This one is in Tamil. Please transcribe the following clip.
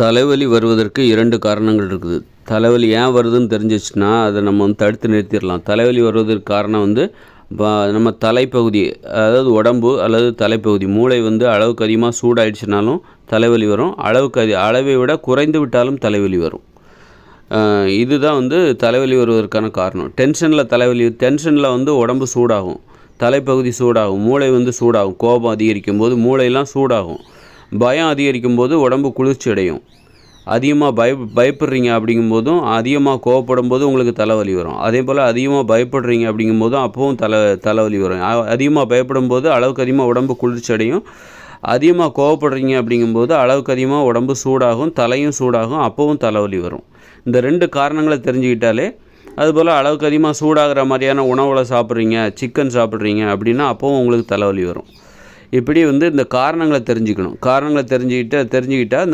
தலைவலி வருவதற்கு 2 காரணங்கள் இருக்குது. தலைவலி ஏன் வருதுன்னு தெரிஞ்சிச்சுன்னா, அதை நம்ம தடுத்து நிறுத்திடலாம். தலைவலி வருவதற்கு காரணம் நம்ம தலைப்பகுதி, அதாவது உடம்பு அல்லது தலைப்பகுதி, மூளை அளவுக்கு அதிகமாக சூடாயிடுச்சுனாலும் தலைவலி வரும். அளவை விட குறைந்து விட்டாலும் தலைவலி வரும். இதுதான் தலைவலி வருவதற்கான காரணம். டென்ஷனில் உடம்பு சூடாகும், தலைப்பகுதி சூடாகும், மூளை சூடாகும். கோபம் அதிகரிக்கும் போது மூளையெல்லாம் சூடாகும். பயம் அதிகரிக்கும் போது உடம்பு குளிர்ச்சி அடையும். அதிகமாக பயப்படுறீங்க அப்படிங்கும்போதும், அதிகமாக கோவப்படும் போது உங்களுக்கு தலைவலி வரும். அதே போல் அதிகமாக பயப்படுறீங்க அப்படிங்கும்போதும் அப்போவும் தலைவலி வரும். அதிகமாக பயப்படும் போது அளவுக்கு அதிகமாக உடம்பு குளிர்ச்சி அடையும். அதிகமாக கோவப்படுறீங்க அப்படிங்கும்போது அளவுக்கு அதிகமாக உடம்பு சூடாகும், தலையும் சூடாகும், அப்போவும் தலைவலி வரும். இந்த 2 காரணங்களை தெரிஞ்சுக்கிட்டாலே, அதுபோல் அளவுக்கு அதிகமாக சூடாகிற மாதிரியான உணவுகளை சாப்பிட்றீங்க, சிக்கன் சாப்பிட்றீங்க அப்படின்னா அப்போவும் உங்களுக்கு தலைவலி வரும். இப்படி இந்த காரணங்களை தெரிஞ்சுக்கணும். காரணங்களை தெரிஞ்சுக்கிட்டால் இந்த